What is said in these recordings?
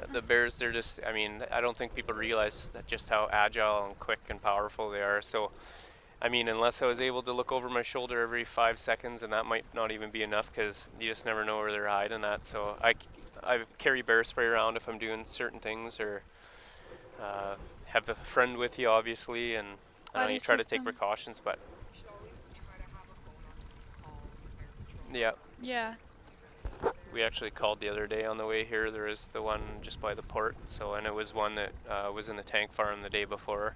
Yeah, the bears, they're just, I mean, I don't think people realize that just how agile and quick and powerful they are. So, I mean, unless I was able to look over my shoulder every 5 seconds, and that might not even be enough because you just never know where they're hiding at. So I carry bear spray around if I'm doing certain things, or uh, have a friend with you, obviously, and I don't know, Buddy you try to take system. precautions, but You should always try to have a phone on you to call Air Patrol yeah, Yeah. if you run into a bear. we actually called the other day on the way here. There is the one just by the port, so, and it was one that was in the tank farm the day before.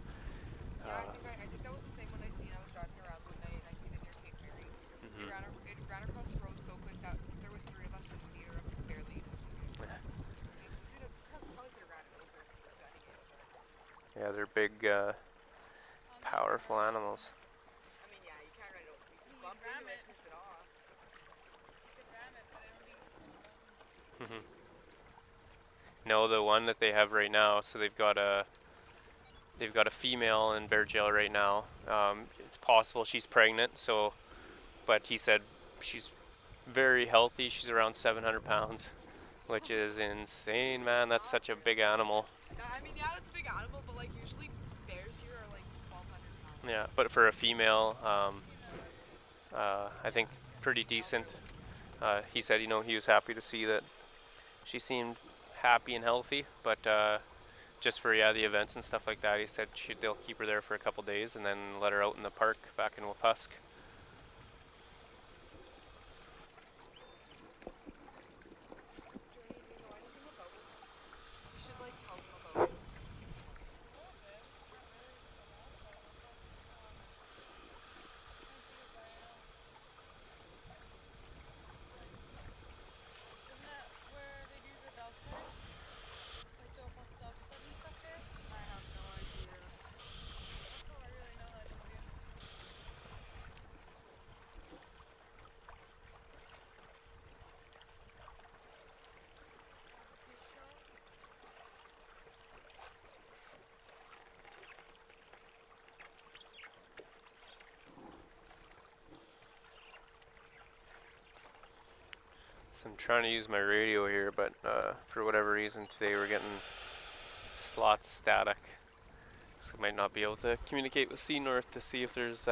Yeah, I think that was the same one I seen. I was driving around one night and I seen it near Cape Mary. Mhm. It ran across the road so quick that there was three of us and neither of us barely even seen it. Probably could have ran it over if we were gunning it, but Yeah, they're big, powerful animals. I mean, yeah, you can't run it over. You can bump into it, piss it off. Mhm. No, the one that they have right now, so they've got a female in bear jail right now. It's possible she's pregnant, so, but he said she's very healthy. She's around 700 pounds, which is insane, man. That's such a big animal. I mean, yeah, that's a big animal, but like usually bears here are like 1,200 pounds. Yeah, but for a female, I think pretty decent. He said, he was happy to see that she seemed happy and healthy, but just for the events and stuff like that, he said they'll keep her there for a couple days and then let her out in the park back in Wapusk. Johnny, do you know anything about it? You should like tell them about it. Isn't that where they do the dog study? Like the dog study stuff there? I have no idea. That's all I really know that they do. So I'm trying to use my radio here, but for whatever reason today we're getting lots of static. So I might not be able to communicate with Sea North to see if there's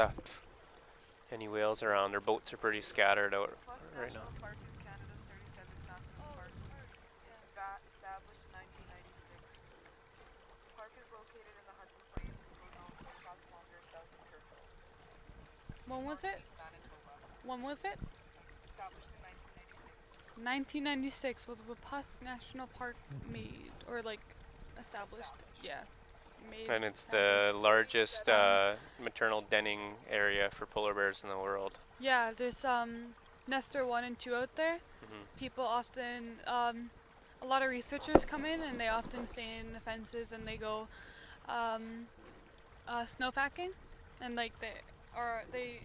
any whales around. Their boats are pretty scattered out Plus right now. National Park is Canada's 37th national park. Established in 1996. The park is located in the Hudson Bay and goes on 45 kilometers south of Churchill. When was it? East Manitoba. When was it? Established in 1996. 1996 was Wapusk National Park made, or like established. Yeah. Made. And it's the largest maternal denning area for polar bears in the world. Yeah, there's Nestor 1 and 2 out there. Mhm. People often, a lot of researchers come in and they often stay in the fences and they go snowpacking, and like they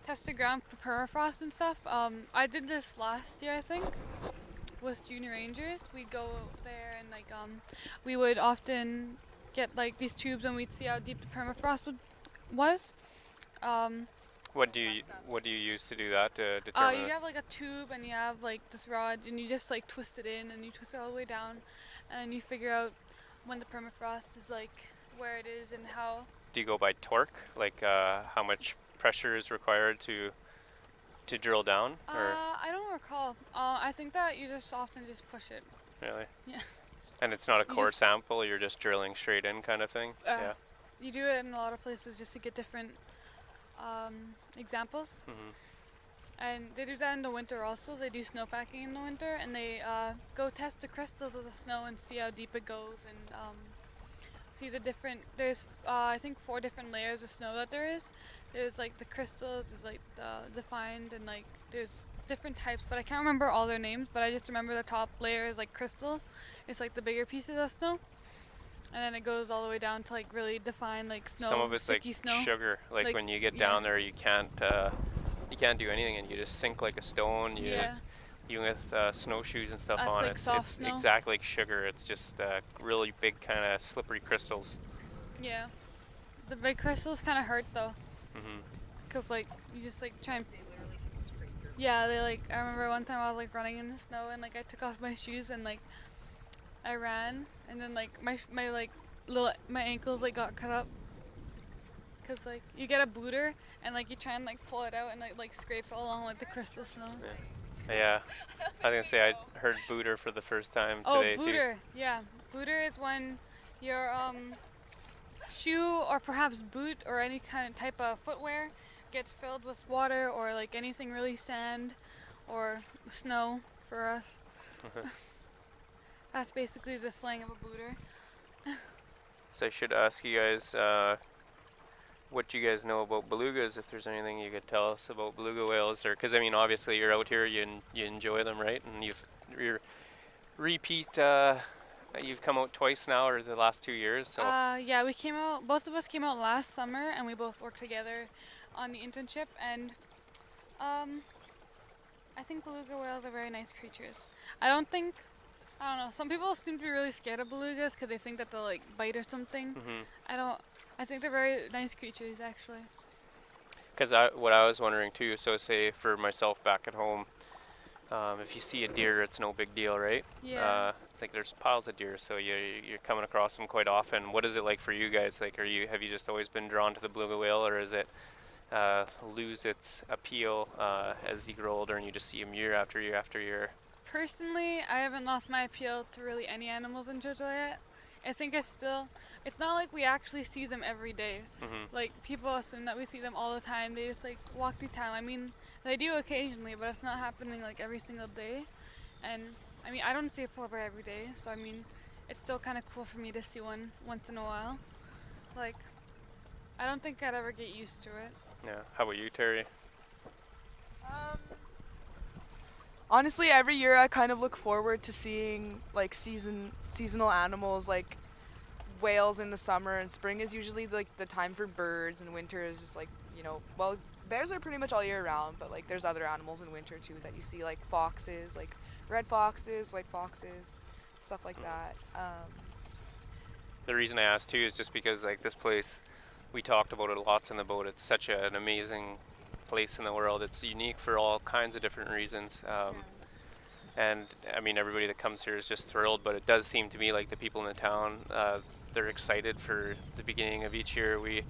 test the ground for permafrost and stuff. I did this last year, I think, with junior rangers. We'd go there and like we would often get like these tubes and we'd see how deep the permafrost was. Um, What do you use to do that to determine? you have like a tube and you have like this rod and you just like twist it in and you twist it all the way down, and you figure out when the permafrost is like where it is and how. Do you go by torque, like how much pressure is required to drill down, or I don't recall. I think that you just often just push it. really? Yeah. And it's not a You core just- sample. You're just drilling straight in, kind of thing. Yeah. You do it in a lot of places just to get different examples. Mhm. And they do that in the winter also. They do snowpacking in the winter, and they go test the crystals of the snow and see how deep it goes, and see the different. There's I think 4 different layers of snow that there is. There's like the crystals, there's like the defined, and like there's different types, but I can't remember all their names. But I just remember the top layer is like crystals. It's like the bigger pieces of snow, and then it goes all the way down to like really defined like snow, Some of it's like sticky snow. sugar. Like when you get yeah. down there, you can't do anything, and you just sink like a stone. Yeah. You with snowshoes and stuff That's on like it. soft It's snow. exactly like sugar. It's just really big, kind of slippery crystals. Yeah. The big crystals kind of hurt though, Mhm. cause like you just like try and. They literally can scrape your. Yeah, they like. I remember one time I was like running in the snow and like I took off my shoes and like I ran, and then like my ankles like got cut up. Cause like you get a booter and like you try and like pull it out and like scrapes all along like the crystal snow. Yeah. I was gonna say I heard booter for the first time Oh, today too. booter. Yeah, booter is when your shoe or perhaps boot or any kind of type of footwear gets filled with water or like anything really sand or snow for us. That's basically the slang of a booter. So I should ask you guys what you guys know about belugas, if there's anything you could tell us about beluga whales, or because I mean obviously you're out here, you enjoy them, right? And you're repeat you've come out twice now, or the last 2 years, so Yeah, we came out. Both of us came out last summer, and we both worked together on the internship. And I think beluga whales are very nice creatures. I don't know. Some people seem to be really scared of belugas because they think that they'll like bite or something. I don't. I think they're very nice creatures, actually. because what I was wondering too, so say for myself back at home, if you see a deer, it's no big deal, right? Yeah. It's like there's piles of deer, so you're coming across them quite often. What is it like for you guys? Like, have you just always been drawn to the beluga whale, or is it lose its appeal as you grow older and you just see them year after year after year? Personally, I haven't lost my appeal to really any animals in Churchill yet. I think it's not like we actually see them every day. Like, people assume that we see them all the time. They just, like, walk through town. I mean, they do occasionally, but it's not happening, like, every single day. And, I mean, I don't see a polar bear every day, so, I mean, it's still kind of cool for me to see one once in a while. Like, I don't think I'd ever get used to it. Yeah. How about you, Terry? Honestly, every year I kind of look forward to seeing like seasonal animals like whales in the summer, and spring is usually like the time for birds, and winter is just like, well, bears are pretty much all year round, but like there's other animals in winter too that you see, like foxes, like red foxes, white foxes, stuff like that. The reason I asked too is just because like this place, we talked about it lots in the boat. It's such an amazing place in the world. It's unique for all kinds of different reasons. And I mean, everybody that comes here is just thrilled, but it does seem to me like the people in the town, they're excited for the beginning of each year. We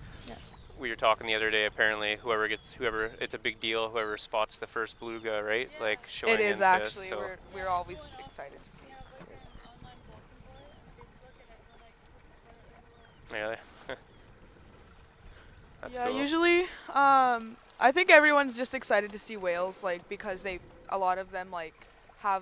were talking the other day, apparently whoever, it's a big deal, whoever spots the first beluga, right? Yeah. Like showing It is into, actually, so we're always excited. We have like an online bulletin board on Facebook, and everyone like posts about it. yeah. That's Yeah, cool. usually, I think everyone's just excited to see whales, like, because a lot of them, like, have,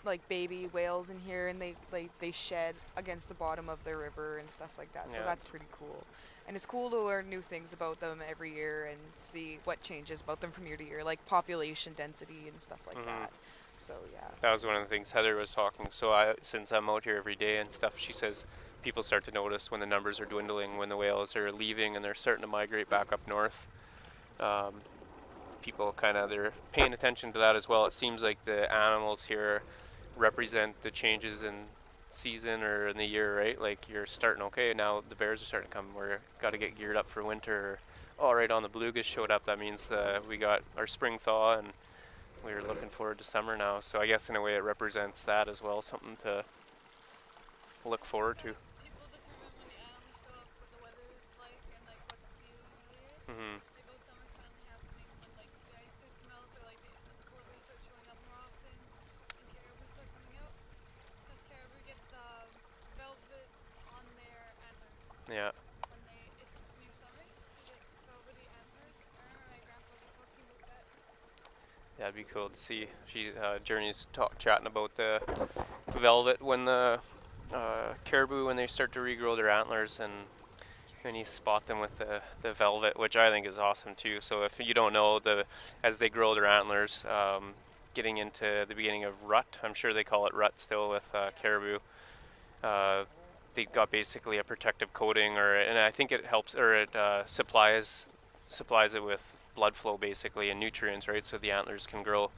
like, baby whales in here, and they shed against the bottom of the river and stuff like that, so Yeah. that's pretty cool. And it's cool to learn new things about them every year and see what changes about them from year to year, like population density and stuff like that. So, yeah. That was one of the things Heather was talking. So since I'm out here every day and stuff, she says people start to notice when the numbers are dwindling, when the whales are leaving and they're starting to migrate back up north. People they're paying attention to that as well. It seems like the animals here represent the changes in season or in the year, right? Like you're starting, okay, now the bears are starting to come. We're got to get geared up for winter. Oh, right on, the belugas showed up. That means we got our spring thaw, and we're looking forward to summer now. So I guess in a way it represents that as well, something to look forward to. People determine when the animals show up, what the weather is like, and like what the season really is. Like those summers finally happening when like the ice starts to melt, or like the polar bears start showing up more often, and caribou start coming out. Because caribou get velvet on their antlers. Yeah. When it's near summer, they get velvety antlers. I remember my grandpa was talking about that. That'd be cool to see. Journey's chatting about the velvet when the caribou, when they start to regrow their antlers, and you spot them with the velvet, which I think is awesome too. So if you don't know, as they grow their antlers, getting into the beginning of rut, I'm sure they call it rut still with caribou. They got basically a protective coating, and I think it helps, or it supplies it with blood flow basically and nutrients, right? So the antlers can grow.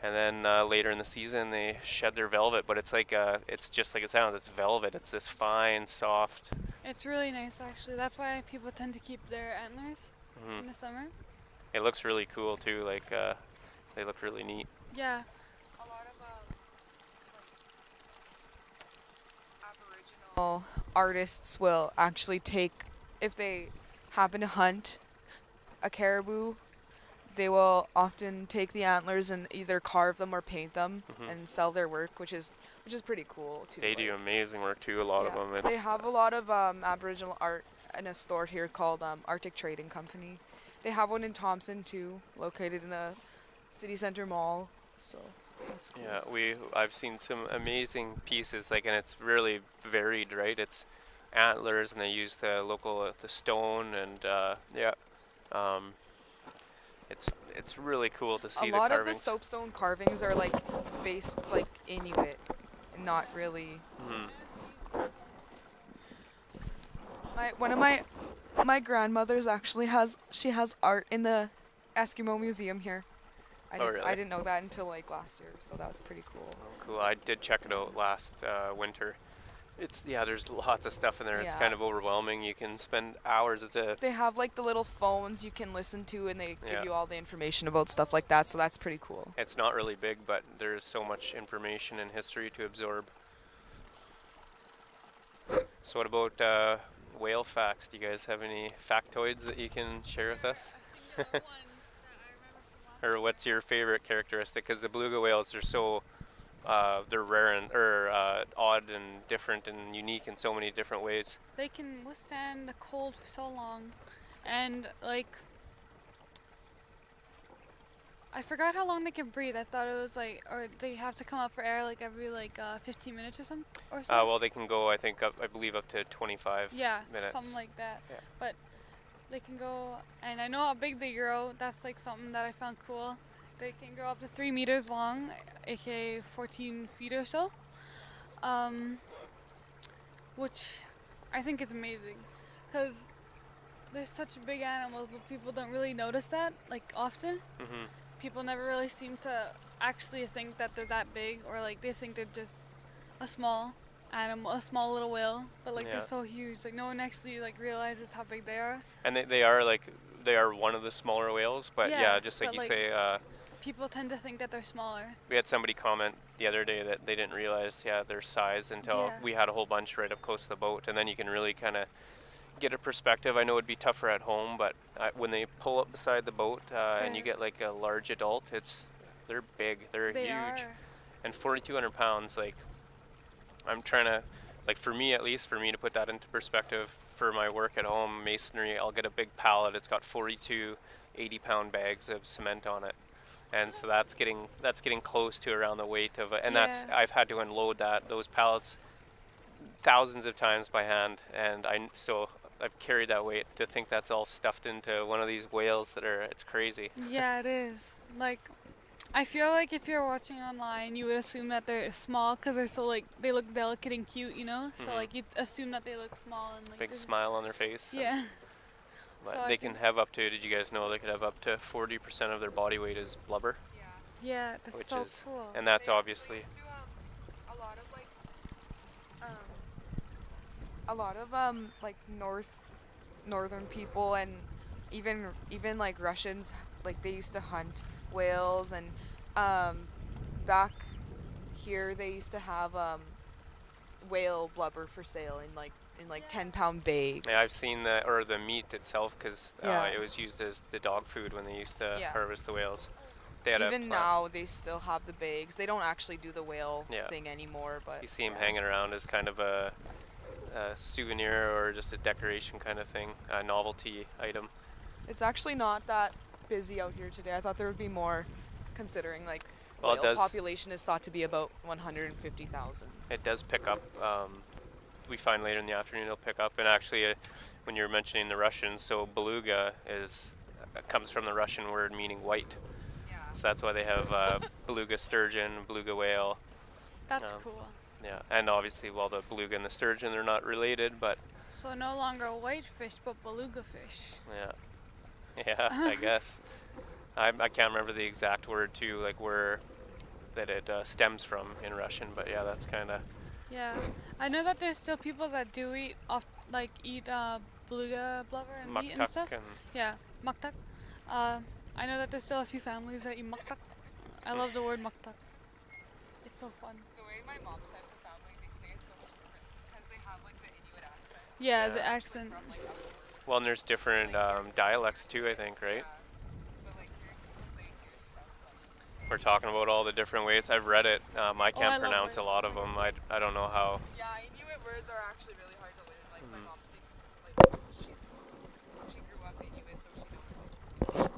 And then later in the season they shed their velvet, but it's like it's just like it sounds. It's velvet. It's this fine, soft. It's really nice, actually. That's why people tend to keep their antlers in the summer. It looks really cool too. Like they look really neat. Yeah. A lot of artists will actually take, if they happen to hunt a caribou, they will often take the antlers and either carve them or paint them and sell their work, which is pretty cool too. They do amazing work too. A lot of them. They have a lot of Aboriginal art in a store here called Arctic Trading Company. They have one in Thompson too, located in a city center mall. So that's cool. Yeah, I've seen some amazing pieces, like, and it's really varied, right? It's antlers, and they use the local the stone, and it's really cool to see a the lot carvings. of the soapstone carvings are like based like Inuit, not really. One of my grandmothers actually has art in the Eskimo Museum here. Really? I didn't know that until like last year, so that was pretty cool. Oh, cool. I did check it out last winter. There's lots of stuff in there. It's kind of overwhelming. You can spend hours at the... They have like the little phones you can listen to, and they give you all the information about stuff like that, so that's pretty cool. It's not really big, but there's so much information and history to absorb. So what about whale facts? Do you guys have any factoids that you can share with us? Or what's your favorite characteristic? Because the beluga whales are so... they're rare and odd and different and unique in so many different ways. They can withstand the cold for so long, and like I forgot how long they can breathe. I thought it was like, or they have to come up for air like every 15 minutes or something. Well, they can go, I believe up to 25 minutes. Something like that. Yeah. But they can go, and I know how big they grow. That's like something that I found cool. They can grow up to 3 meters long, aka 14 feet or so, which I think is amazing, because they're such big animals, but people don't really notice that like often. People never really seem to actually think that they're that big, or like they think they're just a small animal, a small little whale, but like they're so huge. Like no one actually like realizes how big they are. And they are one of the smaller whales, but just like you say. People tend to think that they're smaller. We had somebody comment the other day that they didn't realize, their size until we had a whole bunch right up close to the boat, and then you can really kind of get a perspective. I know it'd be tougher at home, but when they pull up beside the boat and you get like a large adult, they're big, they're huge, and 4,200 pounds. Like, I'm trying to, like, for me at least, for me to put that into perspective for my work at home, masonry, I'll get a big pallet. It's got 42 80-pound bags of cement on it. And so that's getting close to around the weight of it, and I've had to unload those pallets thousands of times by hand, and I've carried that weight. To think that's all stuffed into one of these whales it's crazy. Yeah, it is. Like, I feel like if you're watching online, you would assume that they're small because they're so like they look delicate and cute, you know. So like you assume that they look small and like big smile on their face. Yeah. But so they can have up to, did you guys know they could have up to 40% of their body weight is blubber? Yeah, that's so cool. And that's obviously... A lot of like northern people and even like Russians, like they used to hunt whales, and back here they used to have whale blubber for sale in 10-pound bags. Yeah, I've seen the meat itself, because it was used as the dog food when they used to harvest the whales. Even now, they still have the bags. They don't actually do the whale thing anymore, but you see them hanging around as kind of a souvenir or just a decoration kind of thing, a novelty item. It's actually not that busy out here today. I thought there would be more, considering whale population is thought to be about 150,000. It does pick up. We find later in the afternoon it'll pick up, and actually when you were mentioning the Russians, so beluga comes from the Russian word meaning white. So that's why they have beluga sturgeon, beluga whale. That's cool. Yeah, and obviously, the beluga and the sturgeon, they're not related, but... So no longer whitefish, but beluga fish. Yeah, I guess. I can't remember the exact word, too, like where that it stems from in Russian, but yeah, that's kind of... Yeah, I know that there's still people that do eat beluga blubber and meat and stuff. Yeah, maktak. I know that there's still a few families that eat maktak. I love the word maktak. It's so fun. The way my mom said the family, they say it's so different because they have Yeah, Yeah. the accent. From like up north. Well, and there's different dialects too, I think, right? Yeah. But like hearing people say it here just sounds funny. We're talking about all the different ways. I've read it. I Oh, I can't love pronounce a it. lot of them. I don't know how. Yeah, Inuit words are actually really hard to learn. Like my Mm. mom speaks she grew up Inuit, so she knows like full.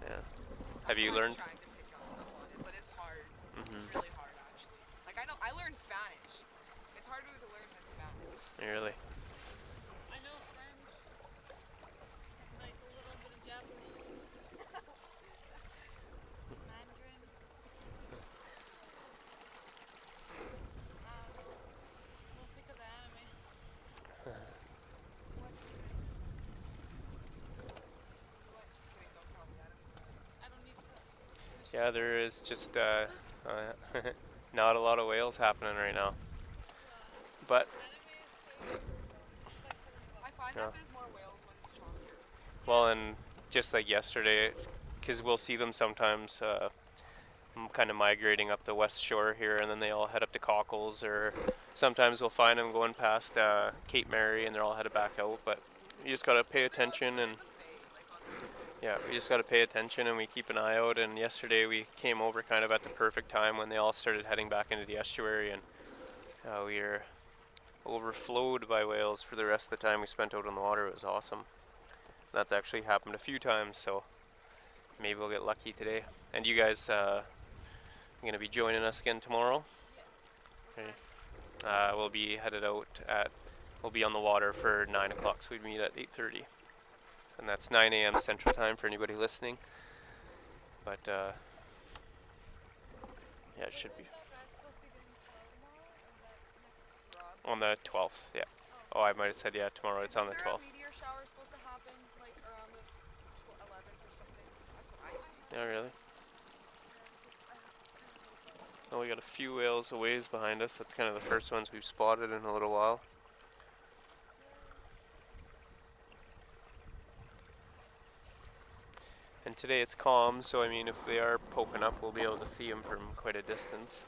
Yeah. I'm Have you kind of learned? trying to pick up stuff on it, but it's hard. It's Mm-hmm. really hard actually. Like I learned Spanish. It's harder to learn than Spanish. Really? I know French, like a little bit of Japanese, Mandarin. I don't know. We'll think of the anime. What? What? Just kidding. Don't tell me that. I don't need to. Yeah, there is just not a lot of whales happening right now. But Anime is crazy expensive. It's like $70. I find yeah. that there's more whales when it's chalkier. Well, and just like yesterday, because we'll see them sometimes kind of migrating up the west shore here, and then they all head up to Cockles, or sometimes we'll find them going past Cape Mary, and they're all headed back out. But you just gotta pay attention, and yeah, we just gotta pay attention, and we keep an eye out. And yesterday we came over kind of at the perfect time when they all started heading back into the estuary, and we were overflowed by whales for the rest of the time we spent out on the water. It was awesome. That's actually happened a few times, so maybe we'll get lucky today. And you guys going to be joining us again tomorrow? Okay. We'll be headed out we'll be on the water for 9 o'clock, so we'd meet at 8:30. And that's 9 a.m. Central Time for anybody listening. But yeah, it should be on the 12th, yeah. Oh, I might have said, yeah, tomorrow. It's on the 12th. Meteor shower supposed to happen like around the 11th or something. That's what I see. Yeah, really? Oh, we got a few whales a ways behind us. That's kind of the first ones we've spotted in a little while. And today it's calm, so I mean, if they are poking up, we'll be able to see them from quite a distance.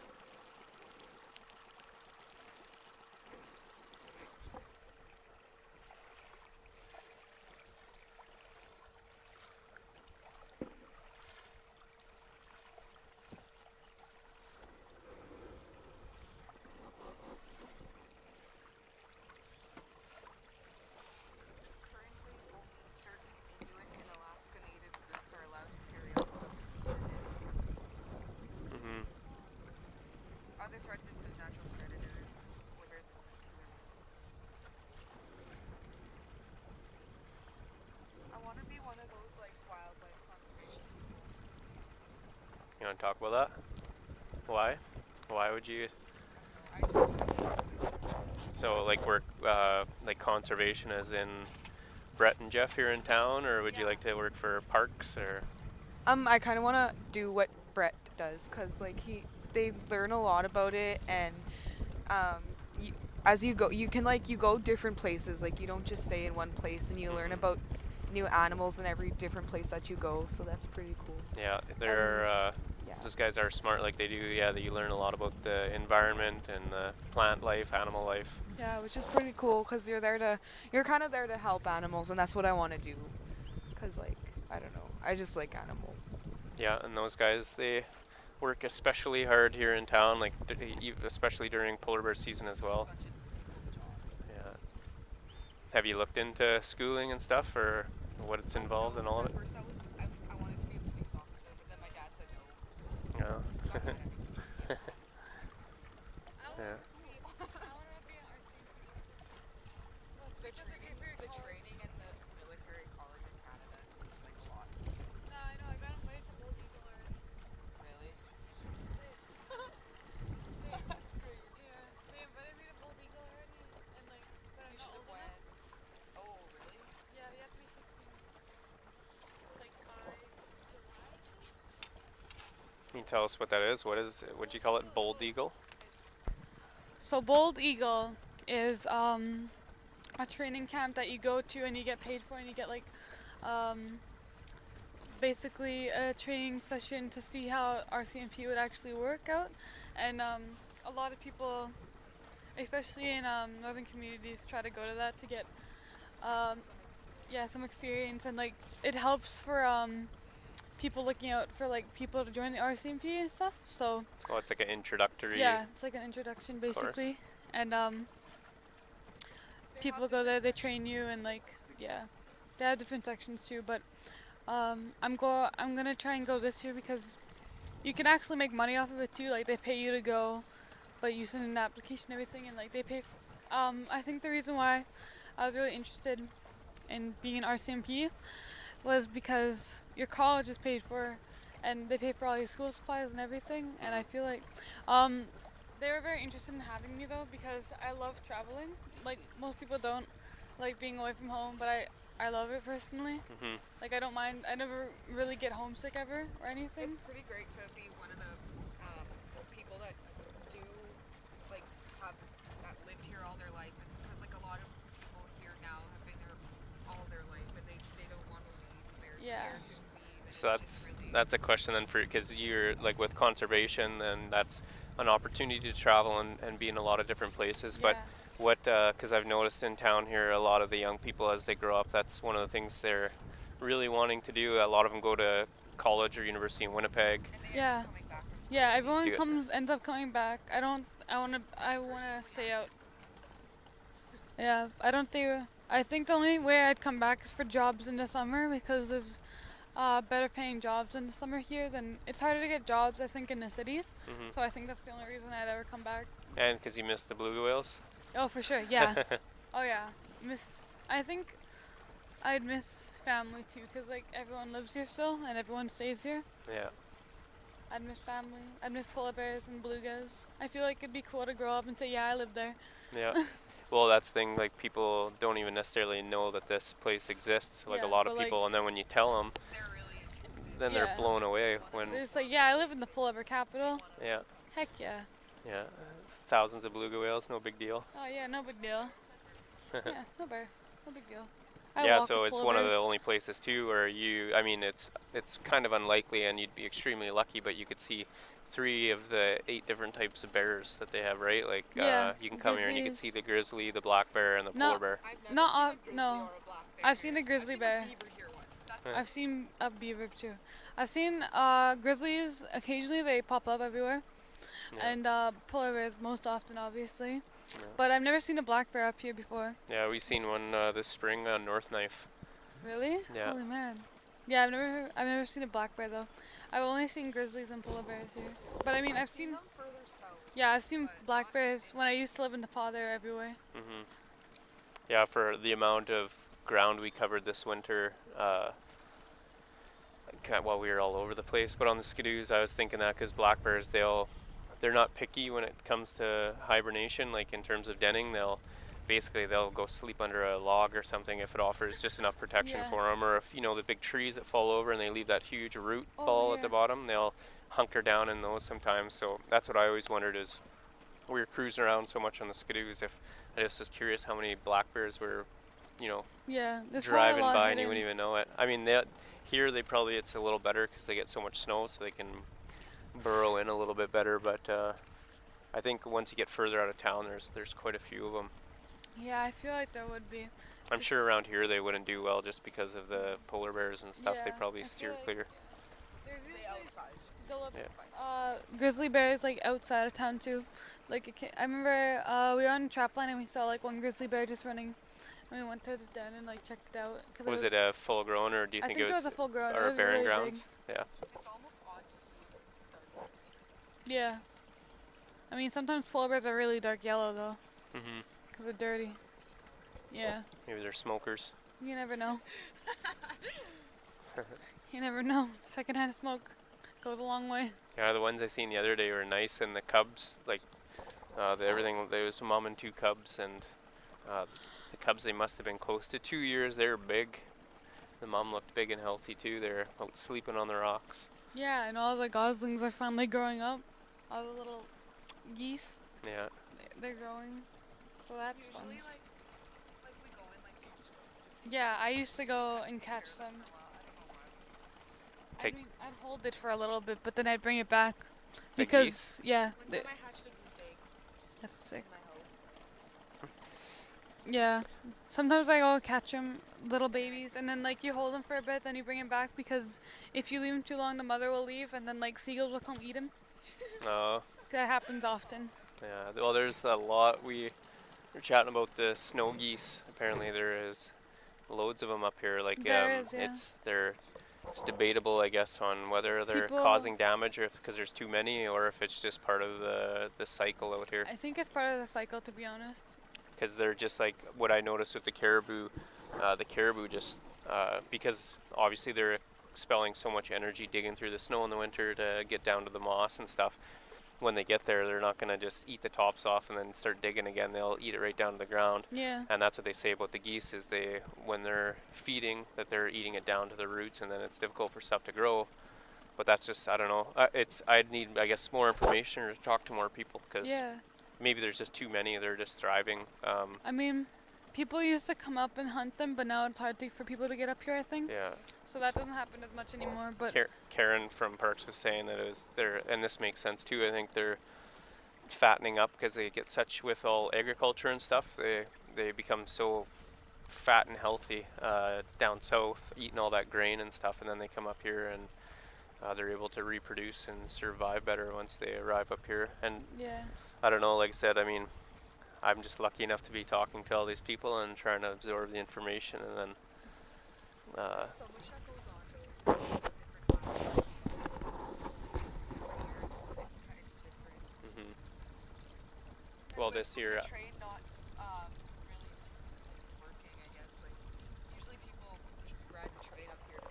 Currently, only certain Inuit and Alaska Native groups are allowed to carry out subspecies. Mm-hmm. Other threats include natural predators, withers, and killer whales. I want to be one of those like wildlife conservation people. You want to talk about that? Why? Why would you? I don't know. So, like, work, like conservation as in Brett and Jeff here in town, or would you like to work for parks, or? I kind of want to do what Brett does, cause like they learn a lot about it, and as you go, you can you go different places. Like you don't just stay in one place, and you learn about new animals in every different place that you go. So that's pretty cool. Yeah, they're Yeah. those guys are smart. Like they do. Yeah, you learn a lot about the environment and the plant life, animal life. Yeah, which is pretty cool, cause you're kind of there to help animals, and that's what I want to do. Cause like I don't know, I just like animals. Yeah, and those guys, they work especially hard here in town, like especially during polar bear season as well. Such a job. Yeah. Have you looked into schooling and stuff, or what it's involved in all of it? At first, I wanted to be a police officer, but then my dad said no. Yeah. Not what everything. Yeah. The training in the military college in Canada seems like a lot. No, I know. I got invited to Bold Eagle already. Really? They, That's great. yeah, they invited me to Bold Eagle already, and like, but I'm You not should have old went. enough. Oh, really? Yeah, they have to be 16. Like by July. Can you tell us what that is? What'd you call it? Bold Eagle? So Bold Eagle is a training camp that you go to and you get paid for, and you get like basically a training session to see how RCMP would actually work out. And a lot of people especially in northern communities, try to go to that to get um, yeah, some experience, and like it helps for people looking out for like people to join the RCMP and stuff. So Oh, it's like an introductory yeah, it's like an introduction course. basically, and people go there, they train you, and like yeah, they have different sections too. But I'm gonna try and go this year because you can actually make money off of it too. Like they pay you to go, but you send in the application and everything, and like they pay. I think the reason why I was really interested in being an RCMP was because your college is paid for, and they pay for all your school supplies and everything. And I feel like they were very interested in having me though because I love traveling. Like most people don't like being away from home, but I love it personally. Hmm. Like I don't mind. I never really get homesick ever or anything. It's pretty great to be one of the people that do like have that lived here all their life, and because like a lot of people here now have been there all their life, and they don't want to leave. They're Yeah. scared to leave. And So that's a question then for, because you're like with conservation, and that's an opportunity to travel and be in a lot of different places. But Yeah. what, because I've noticed in town here, a lot of the young people as they grow up, that's one of the things they're really wanting to do. A lot of them go to college or university in Winnipeg. And they Yeah. end up coming back. Yeah, everyone Do it. ends up coming back. I wanna stay out. Yeah, I don't think. I think the only way I'd come back is for jobs in the summer because there's better paying jobs in the summer here than it's harder to get jobs I think in the cities. Hmm. So I think that's the only reason I'd ever come back. And because you missed the beluga whales. Oh, for sure. Yeah. Oh yeah. I think I'd miss family too because like everyone lives here still and everyone stays here. Yeah. I'd miss family. I'd miss polar bears and belugas. I feel like it'd be cool to grow up and say, yeah, I lived there. Yeah. Well, that's the thing, like people don't even necessarily know that this place exists, like Yeah, a lot but, of like- people, and then when you tell them, They're really interested. then they're Yeah. blown away when, They're just like, yeah, I live in the polar bear capital. yeah, Heck yeah. yeah, thousands of beluga whales, no big deal. Oh yeah, no big deal. Yeah, no bear. No big deal. Yeah, walk so with it's polar one of the bears. only places too where I mean, it's kind of unlikely, and you'd be extremely lucky, but you could see 3 of the 8 different types of bears that they have, right? Like, Yeah, you can come here and you can see grizzlies. the grizzly, the black bear, and the No. polar bear. I've never Not seen all- a grizzly no. or a black bear. I've seen a grizzly I've bear. seen a beaver here once. That's Yeah. I've seen a beaver too. I've seen grizzlies. Occasionally they pop up everywhere, Yeah. and polar bears most often, obviously. Yeah. But I've never seen a black bear up here before. Yeah, we've seen one this spring on North Knife. Really? Yeah. Holy man. Yeah, I've never seen a black bear though. I've only seen grizzlies and polar bears here. But I mean, I've seen. them further south. Yeah, I've seen but black not bears when I used to live in the Paw. They're everywhere. Hmm. Yeah, for the amount of ground we covered this winter, well, we were all over the place, but on the skidoos, I was thinking that because black bears, they're not picky when it comes to hibernation, like in terms of denning. They'll go sleep under a log or something if it offers just enough protection Yeah. for them, or if the big trees that fall over and they leave that huge root Oh, ball at yeah. the bottom, they'll hunker down in those sometimes. So that's what I always wondered, is we were cruising around so much on the skidoos, if I just was curious how many black bears were Yeah, there's probably a driving lot by and you hidden. wouldn't even know it. I mean, here it's a little better because they get so much snow, so they can burrow in a little bit better. But I think once you get further out of town, there's quite a few of them. Yeah, I feel like there would be. I'm sure Just- around here they wouldn't do well just because of the polar bears and stuff. They Yeah, probably I steer feel like- clear. There's They usually outsized. grizzly bears like outside of town too. Like I remember we were on a trap line and we saw like one grizzly bear just running. And we went to his den and like checked it out. 'Cause Was it a full grown, or do you I think think it was a full grown. It or was barren really grounds? big. Yeah. It's almost odd to see dark bears. Yeah. I mean, sometimes polar bears are really dark yellow though, Mhm. because they're dirty. Yeah. Maybe they're smokers. You never know. You never know. Secondhand smoke goes a long way. Yeah, the ones I seen the other day were nice, and the cubs, like everything. There was mom and 2 cubs, and the cubs, they must have been close to 2 years. They were big. The mom looked big and healthy too. They're out sleeping on the rocks. Yeah, and all the goslings are finally growing up. All the little geese, Yeah. they're growing. So that's Usually, fun. like we go and like we just Yeah, I used to go and catch them. for a while. I don't know why. Take- I mean, I'd hold it for a little bit, but then I'd bring it back. The Because, geese? yeah, One time I hatched a goose egg that's sick. in my house. Yeah. Sometimes I go catch them, little babies, and then like you hold them for a bit, then you bring them back because if you leave them too long, the mother will leave, and then like seagulls will come eat them. Uh, That happens often. yeah. Well, there's a lot. We were chatting about the snow geese. Apparently, there is loads of them up here. Like, There is, yeah. it's debatable, I guess, on whether they're People, causing damage or because there's too many, or if it's just part of the cycle out here. I think it's part of the cycle, to be honest. Because they're just like what I noticed with the caribou just because obviously they're expelling so much energy digging through the snow in the winter to get down to the moss and stuff. When they get there, they're not going to just eat the tops off and then start digging again. They'll eat it right down to the ground. Yeah. And that's what they say about the geese is when they're feeding, that they're eating it down to the roots, and then it's difficult for stuff to grow. But that's just, I don't know. I'd need, I guess, more information or talk to more people because Yeah. maybe there's just too many. They're just thriving. I mean, people used to come up and hunt them, but now it's hard for people to get up here, I think. Yeah. So that doesn't happen as much anymore. But Karen from Parks was saying that it was and this makes sense too. I think they're fattening up because they get such with all agriculture and stuff. They become so fat and healthy down south, eating all that grain and stuff, and then they come up here and they're able to reproduce and survive better once they arrive up here. And yeah. I don't know, like I said, I mean, I'm just lucky enough to be talking to all these people and trying to absorb the information, and then. So much that goes on though. Different animals. It's different. Mhm. Well, this year. The trade not really working, I guess. Like usually people ride the train up here.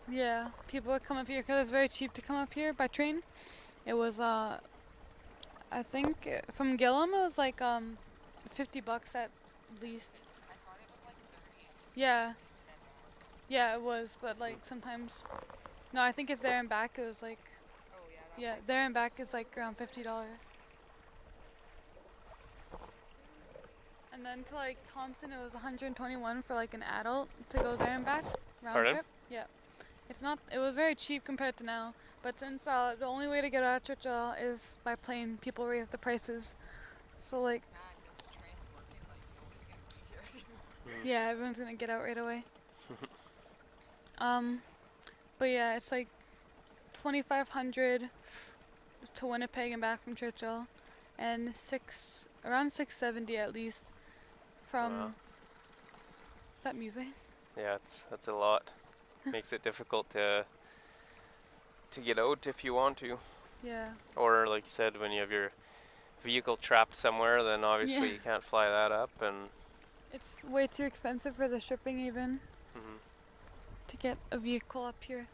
Yeah. People would come up here because it's very cheap to come up here by train. It was I think from Gillum it was like $50 at least. I thought it was like 30. Yeah. Yeah, it was, but like sometimes. No, I think it's there and back. It was like. Oh yeah. Yeah, there and back is like around $50. And then to like Thompson, it was 121 for like an adult to go there and back round Pardon? trip. Yeah, it's not. It was very cheap compared to now. But since the only way to get out of Churchill is by plane, people raised the prices. So like. Man, once the train's working, like nobody's gonna be here anymore. Yeah, everyone's gonna get out right away. But yeah, it's like 2,500 to Winnipeg and back from Churchill, and around 670 at least from. Wow. Is that music? Yeah, that's a lot. Makes it difficult to get out if you want to, Yeah. or like you said, when you have your vehicle trapped somewhere, then obviously Yeah. you can't fly that up, and. It's way too expensive for the shipping even Mhm. to get a vehicle up here.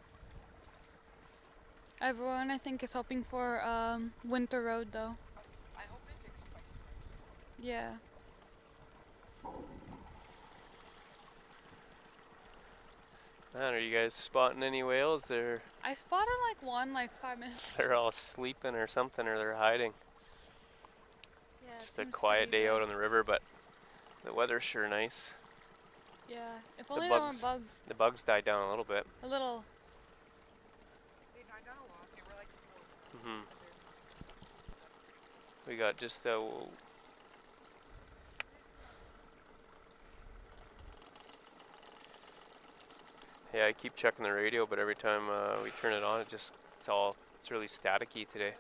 Everyone I think is hoping for winter road though. I hope they fix it by spring. Yeah. Man, are you guys spotting any whales? I spotted like one like 5 minutes. They're all sleeping or something, or they're hiding. Yeah. it Just a seems quiet pretty day out dead. on the river, but the weather's sure nice. Yeah. If only there weren't bugs. bugs. The bugs died down a little bit. A little. They died down a lot. They were like slow. Mhm. We got just a. Yeah, I keep checking the radio, but every time we turn it on, it's really staticky today.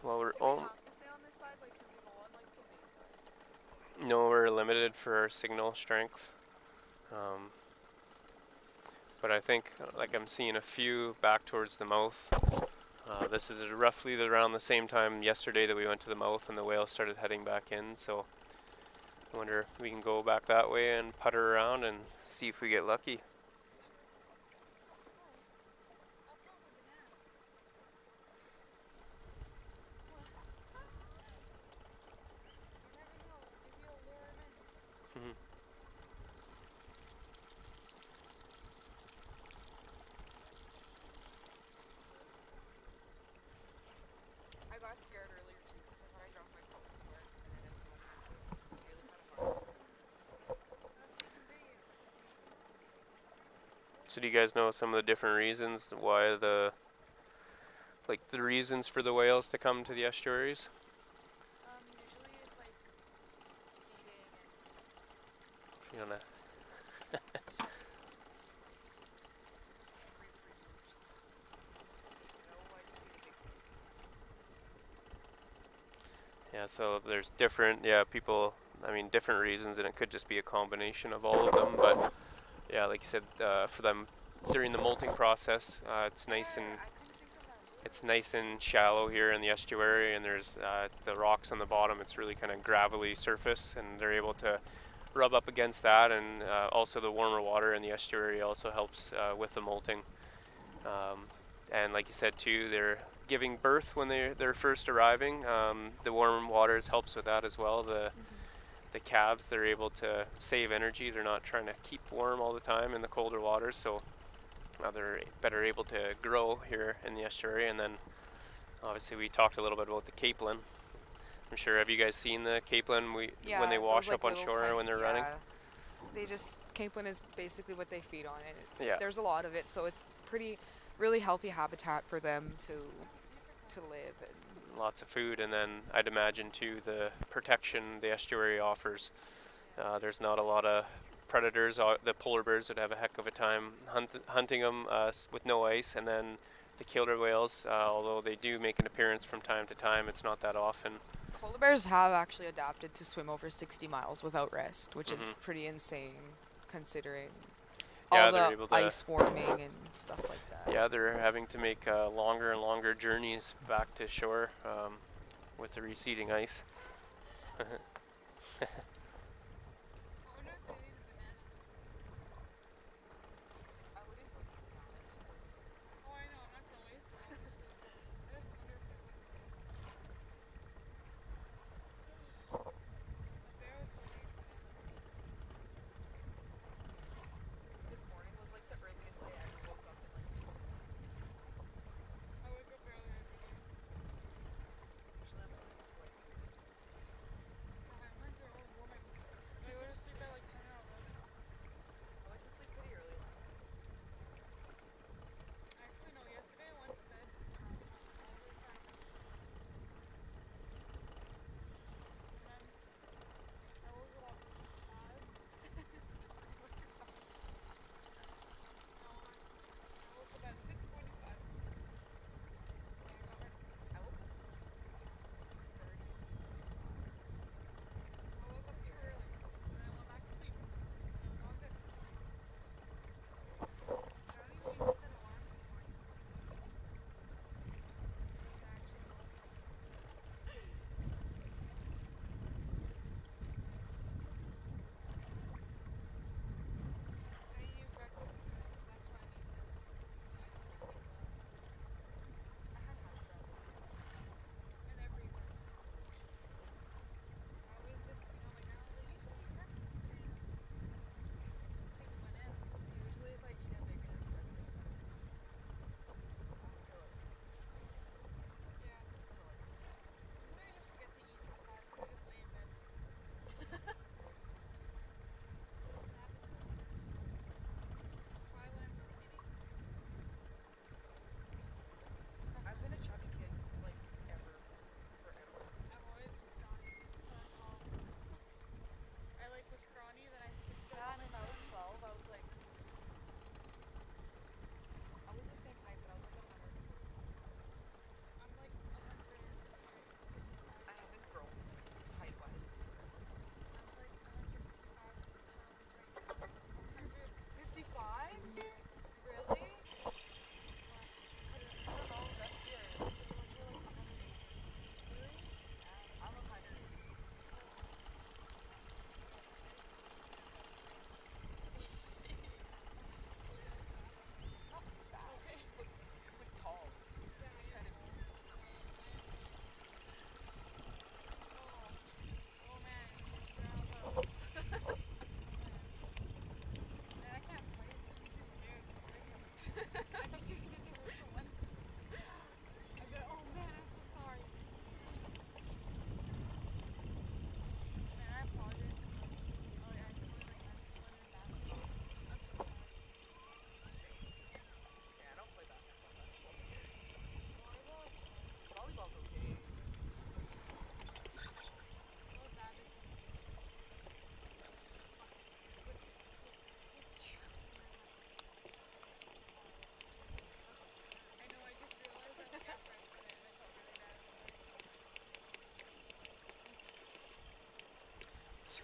Well, we're Do we have to stay on this side? Like, can we go on like to the side? no, we're limited for our signal strength. But I think, like I'm seeing a few back towards the mouth. This is roughly around the same time yesterday that we went to the mouth and the whale started heading back in. So I wonder if we can go back that way and putter around and see if we get lucky. Mhm. I got scared earlier too because I thought I dropped my phone somewhere and then if someone had it, Hayley had a heart. So do you guys know some of the different reasons why the like the reasons for the whales to come to the estuaries? Usually it's like feeding and If you wanna, yeah, so there's different, yeah, people, I mean, different reasons, and it could just be a combination of all of them, but yeah, like you said, for them during the molting process, it's nice and shallow here in the estuary, and there's the rocks on the bottom. It's really kind of gravelly surface, and they're able to rub up against that, and also the warmer water in the estuary also helps with the molting. And like you said too, they're giving birth when they're first arriving. The warm waters helps with that as well. The calves, they're able to save energy. They're not trying to keep warm all the time in the colder waters, so they're better able to grow here in the estuary. And then obviously we talked a little bit about the capelin. I'm sure, have you guys seen the capelin when they wash up on shore when they're running? They just, capelin is basically what they feed on it. Yeah. There's a lot of it, so it's really healthy habitat for them to live in. Lots of food, and then I'd imagine too the protection the estuary offers. There's not a lot of predators. The polar bears would have a heck of a time hunting them with no ice, and then the killer whales, although they do make an appearance from time to time, it's not that often. Polar bears have actually adapted to swim over 60 miles without rest, which is pretty insane considering all the ice forming and stuff like that. Yeah, they're having to make longer and longer journeys back to shore with the receding ice.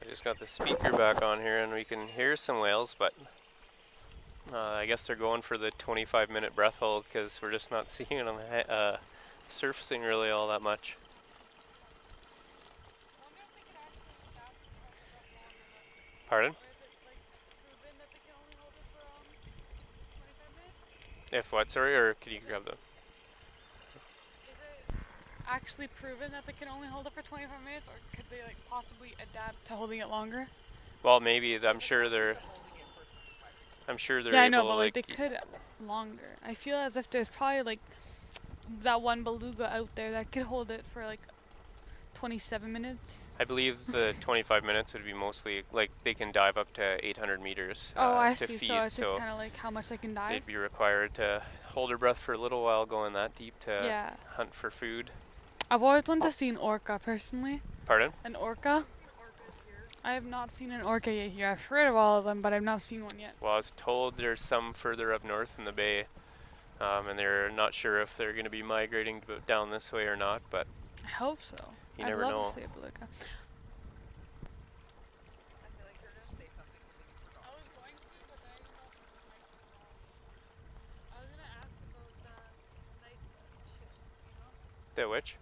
I just got the speaker back on here and we can hear some whales, but I guess they're going for the 25-minute breath hold because we're just not seeing them surfacing really all that much. Pardon? If what, sorry, or could you grab them? Actually proven that they can only hold it for 25 minutes, or could they like possibly adapt to holding it longer? Well, maybe. I'm sure they're Yeah, I know, able but to like they could longer. I feel as if there's probably like that one beluga out there that could hold it for like 27 minutes. I believe the 25 minutes would be mostly like they can dive up to 800 meters Oh, I to see. feed, So it's just so kind of like how much they can dive. they'd be required to hold their breath for a little while going that deep to Yeah. hunt for food. I've always wanted to see an orca personally. Pardon? An orca? I have not seen an orca yet here. I've heard of all of them, but I've not seen one yet. Well, I was told there's some further up north in the bay, and they're not sure if they're going to be migrating down this way or not, but I hope so. you I'd never love know. to see a beluga. The which?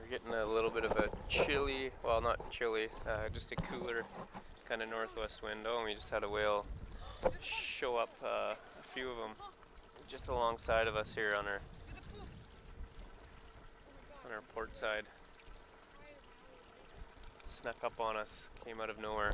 We're getting a little bit of a chilly, well not chilly, just a cooler kind of northwest wind. Oh, and we just had a whale show up, a few of them just alongside of us here on our port side. Snuck up on us, came out of nowhere.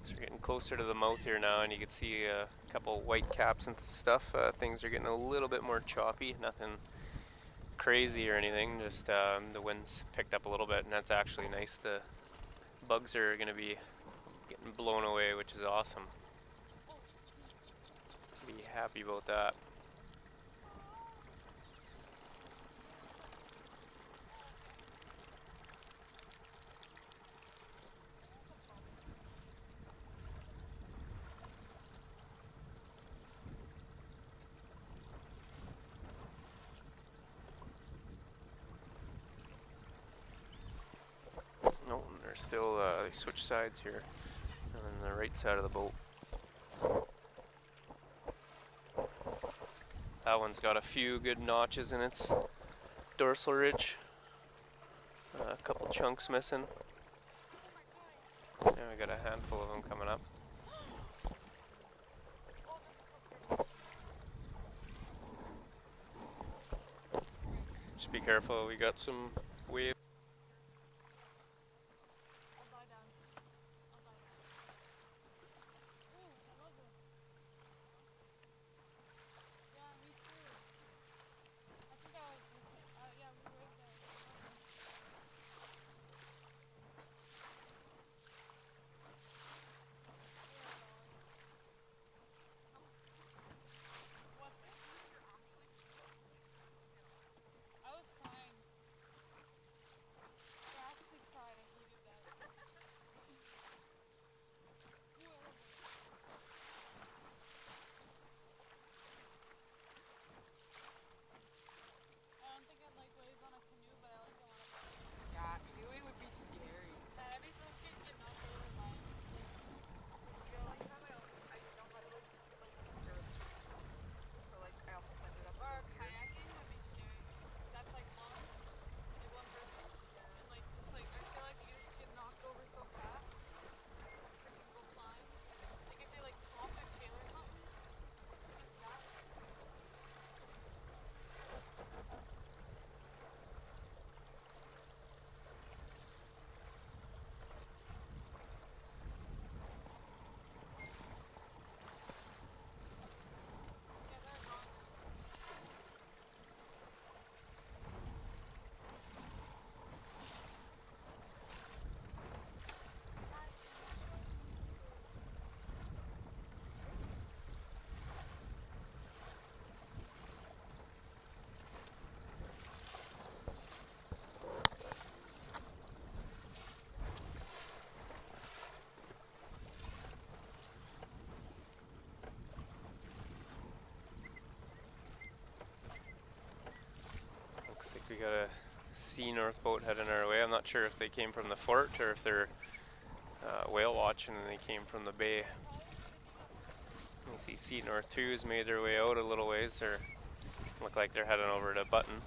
So we're getting closer to the mouth here now, and you can see a couple white caps and stuff. Things are getting a little bit more choppy, nothing crazy or anything, just the wind's picked up a little bit, and that's actually nice. The bugs are going to be getting blown away, which is awesome. Be happy about that. No, they're still, they switch sides here on the right side of the boat. That one's got a few good notches in its dorsal ridge. A couple chunks missing. Yeah, we got a handful of them coming up. Just be careful, we got some waves. Looks like we got a sea north boat heading our way. I'm not sure if they came from the fort or if they're whale watching and they came from the bay. You see sea north 2's made their way out a little ways, or look like they're heading over to Button.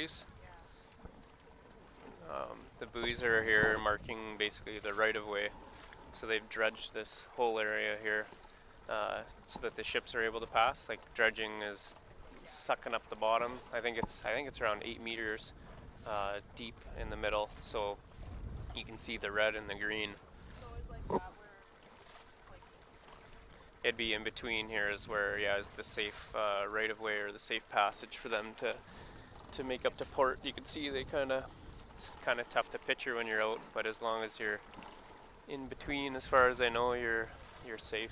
buoys. The buoys are here marking basically the right of way. So they've dredged this whole area here so that the ships are able to pass. Like dredging is sucking up the bottom. I think it's around 8 meters deep in the middle. So you can see the red and the green. So it's like that where it's like It'd be in between here is where is the safe right of way or the safe passage for them to make up to port. You can see it's kind of tough to picture when you're out, but as long as you're in between, as far as I know, you're safe.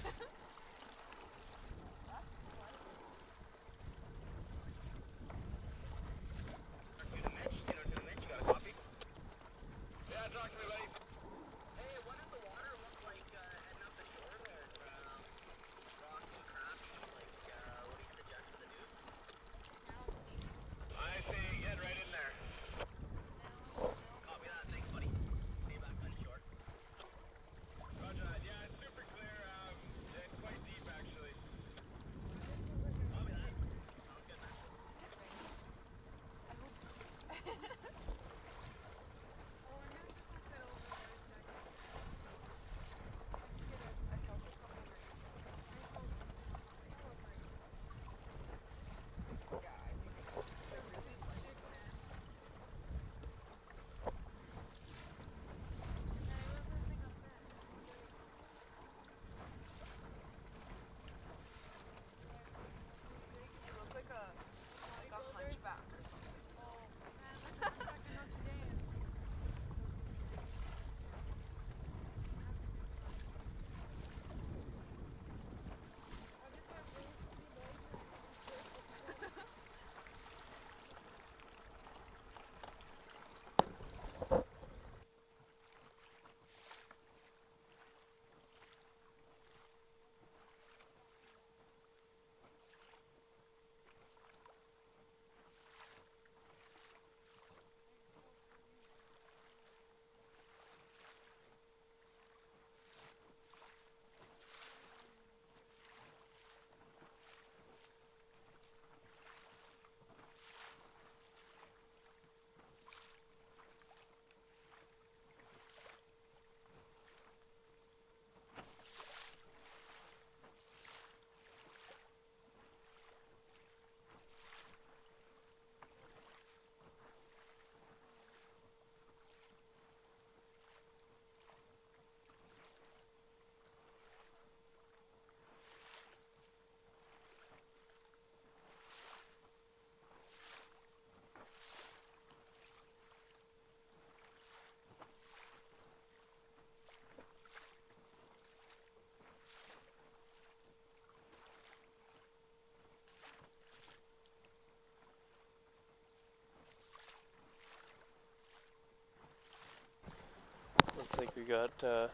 Looks like we got a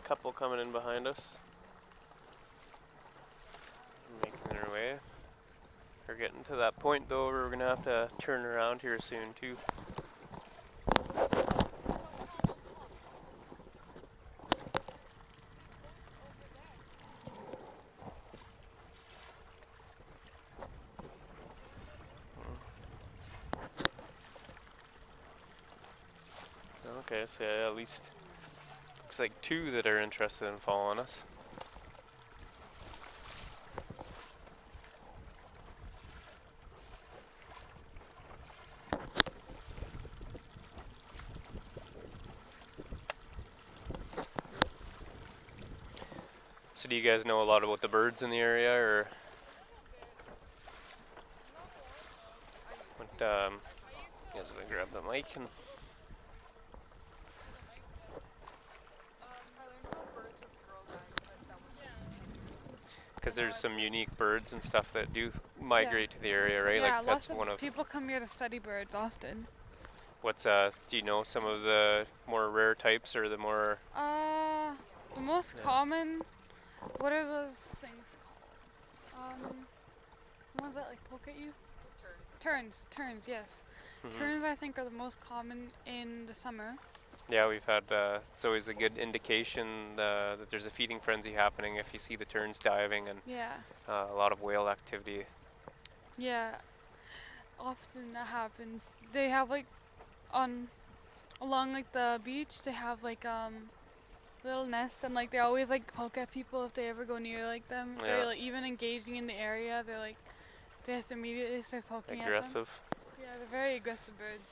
couple coming in behind us, making their way. We're getting to that point though where we're gonna have to turn around here soon too. Okay, so at least looks like 2 that are interested in following us. So do you guys know a lot about the birds in the area, or what? You guys gonna grab the mic and. Because there's some unique birds and stuff that do migrate to the area, right? Yeah, like lots that's one of people come here to study birds often. What's do you know some of the more rare types or the more? The most common. What are those things called? The ones that like poke at you. Terns. Yes. Terns I think are the most common in the summer. Yeah, we've had, it's always a good indication that there's a feeding frenzy happening if you see the terns diving and a lot of whale activity. Yeah. often that happens. They have like on along like the beach, they have like little nests, and like they always like poke at people if they ever go near like them. They're Yeah, like even engaging in the area. They're like they just immediately start poking at them. aggressive. Yeah, they're very aggressive birds.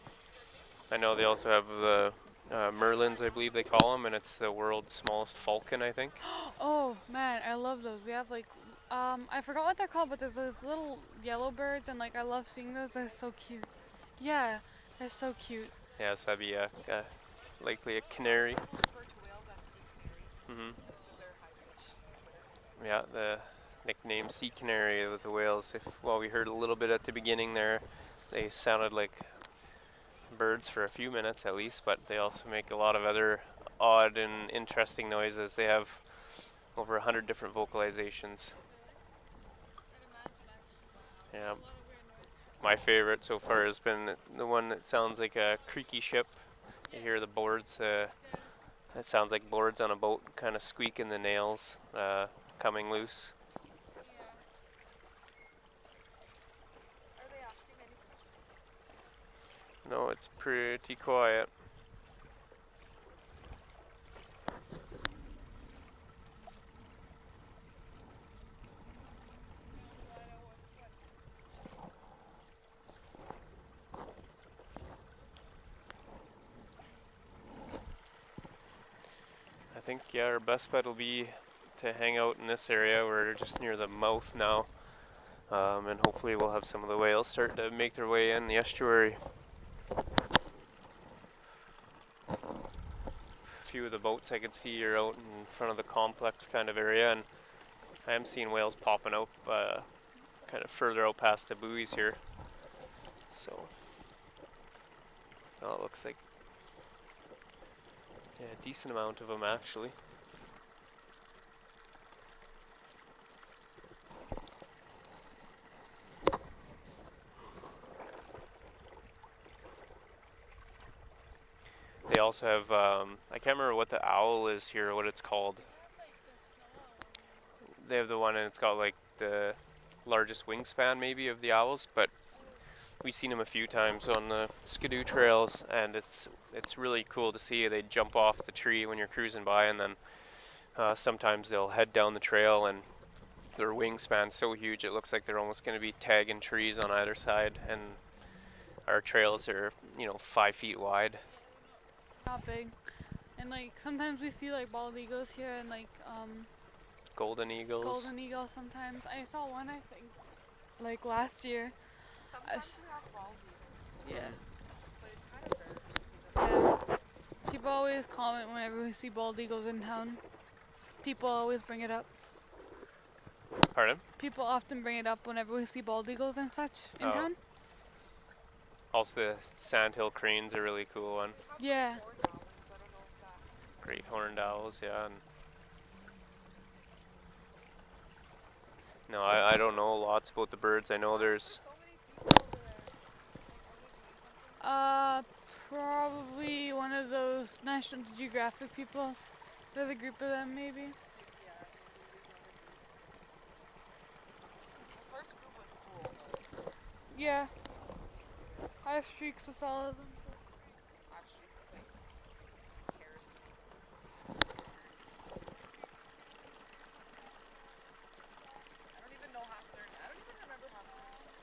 I know they also have the merlins, I believe they call them, and it's the world's smallest falcon, I think. Oh man, I love those. We have like I forgot what they're called, but there's those little yellow birds, and like I love seeing those. They're so cute. Yeah, they're so cute. Yeah, so that'd be likely a canary. Refer to whales as sea canaries Hmm. because of their high pitch. Yeah, the nickname sea canary with the whales. Well, we heard a little bit at the beginning there. They sounded like birds for a few minutes at least, but they also make a lot of other odd and interesting noises. They have over 100 different vocalizations. Yeah, my favorite so far has been the one that sounds like a creaky ship. You hear the boards. It sounds like boards on a boat, kind of squeaking the nails coming loose. Are they asking any questions? No, it's pretty quiet. I think, yeah, our best bet will be to hang out in this area. We're just near the mouth now, and hopefully we'll have some of the whales start to make their way in the estuary. A few of the boats I can see are out in front of the complex kind of area, and I am seeing whales popping up kind of further out past the buoys here. So, it looks like a decent amount of them actually. They also have, I can't remember what the owl is here, what it's called. They have the one and it's got like the largest wingspan maybe of the owls, but we've seen them a few times on the skidoo trails, and it's really cool to see. They jump off the tree when you're cruising by, and then sometimes they'll head down the trail, and their wingspan's so huge it looks like they're almost going to be tagging trees on either side. And our trails are 5 feet wide. Not big. And like sometimes we see like bald eagles here, and like Golden eagles. golden eagles sometimes. I saw one, I think, like last year. Sometimes we have bald eagles, Yeah. but it's kind of rare to see them. Yeah. People always comment whenever we see bald eagles in town. People always bring it up. Pardon? People often bring it up whenever we see bald eagles and such in Oh. town. Also, the sandhill crane's a really cool one. Yeah. Horned owls, I don't know if that's... Great horned owls, yeah. And no, I don't know lots about the birds. I know there's So many people over there. Like, are they doing something? Probably one of those National Geographic people. There's a group of them, maybe. Yeah, the first group was cool, though. Yeah. I have streaks with all of them. Actually, it's like hairs. I don't even know half their... I don't even remember half their names.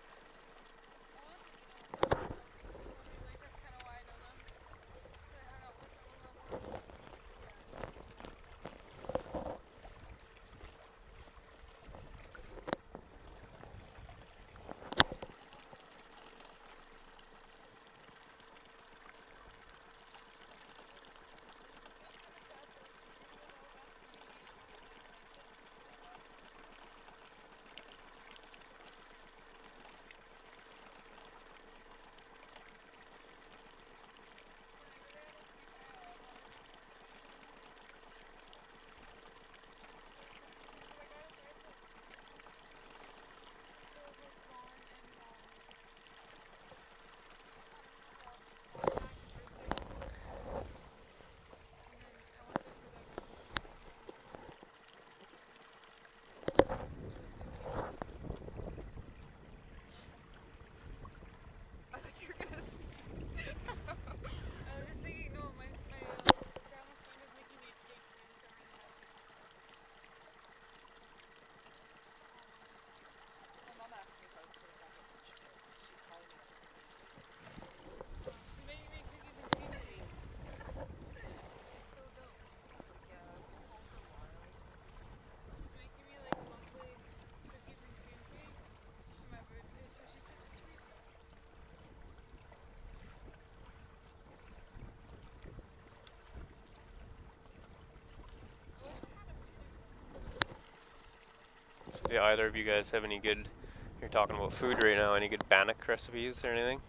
Do either of you guys have any good? You're talking about food right now. Any good bannock recipes or anything?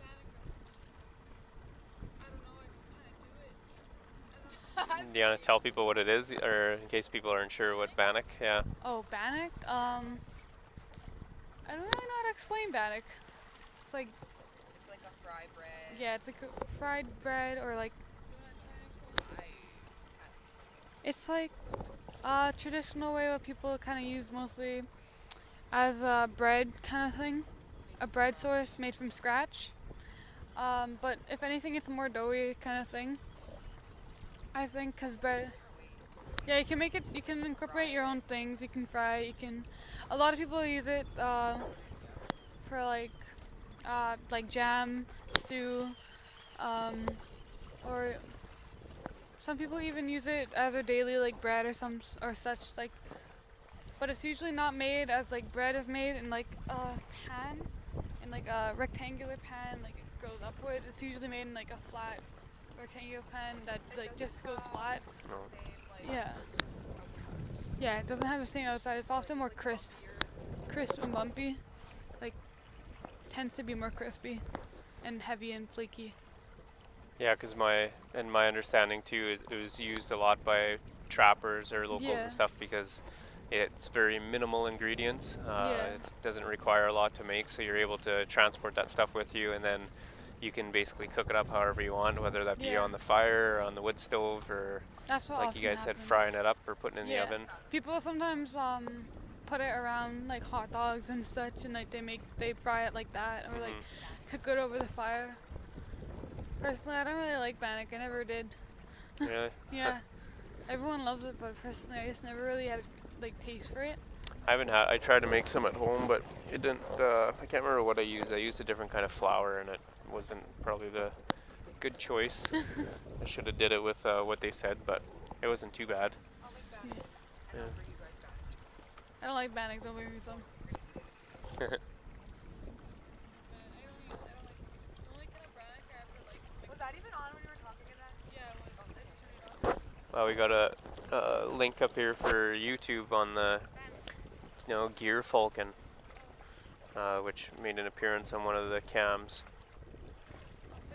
Do you want to tell people what it is, or in case people aren't sure what bannock? Yeah. Oh, bannock. I don't really know how to explain bannock. It's like, It's like a fry bread. yeah, it's like a fried bread or like. It's like a traditional way what people kind of use mostly as a bread kind of thing, a bread source made from scratch. But if anything, it's a more doughy kind of thing. I think because bread. Yeah, you can make it. You can incorporate your own things. You can fry. You can. A lot of people use it for like jam, stew, um, or some people even use it as a daily like bread or such like. But it's usually not made as like bread is made in like a pan, in like a rectangular pan, like it goes upward. It's usually made in like a flat rectangular pan that like just goes flat. No. Yeah. Yeah, it doesn't have the same outside. It's often more crisp and bumpy. Like tends to be more crispy and heavy and flaky. Yeah, because my understanding too, it was used a lot by trappers or locals Yeah. and stuff because it's very minimal ingredients. Yeah. It doesn't require a lot to make, so you're able to transport that stuff with you, and then you can basically cook it up however you want, whether that be Yeah. on the fire, or on the wood stove, or That's what like often you guys said, happens. frying it up or putting it in the Yeah. oven. People sometimes put it around like hot dogs and such, and like they fry it like that or like cook it over the fire. Personally, I don't really like bannock. I never did. Really? Yeah, everyone loves it, but personally, I just never really had like taste for it. I haven't had. I tried to make some at home, but it didn't. I can't remember what I used. I used a different kind of flour, and it wasn't probably the good choice. I should have did it with what they said, but it wasn't too bad. Yeah. I don't like bannock. Don't make me some. Was that even on when you were talking in that? Yeah, it was. Well, we got a link up here for YouTube on the gear falcon, which made an appearance on one of the cams.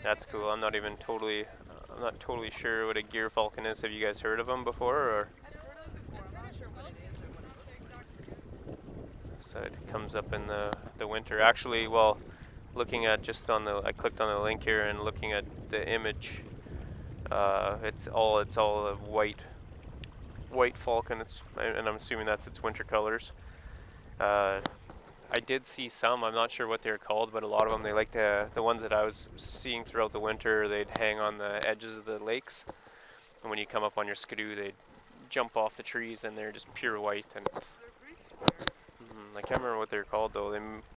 That's cool. I'm not totally sure what a gear falcon is. Have you guys heard of them before, or? So it comes up in the winter. Actually, well, looking at I clicked on the link here and looking at the image. It's all a white falcon. And I'm assuming that's its winter colors. I did see some. I'm not sure what they're called, but a lot of them, the ones that I was seeing throughout the winter, they'd hang on the edges of the lakes, and when you come up on your skidoo, they'd jump off the trees, and they're just pure white. And I can't remember what they're called though.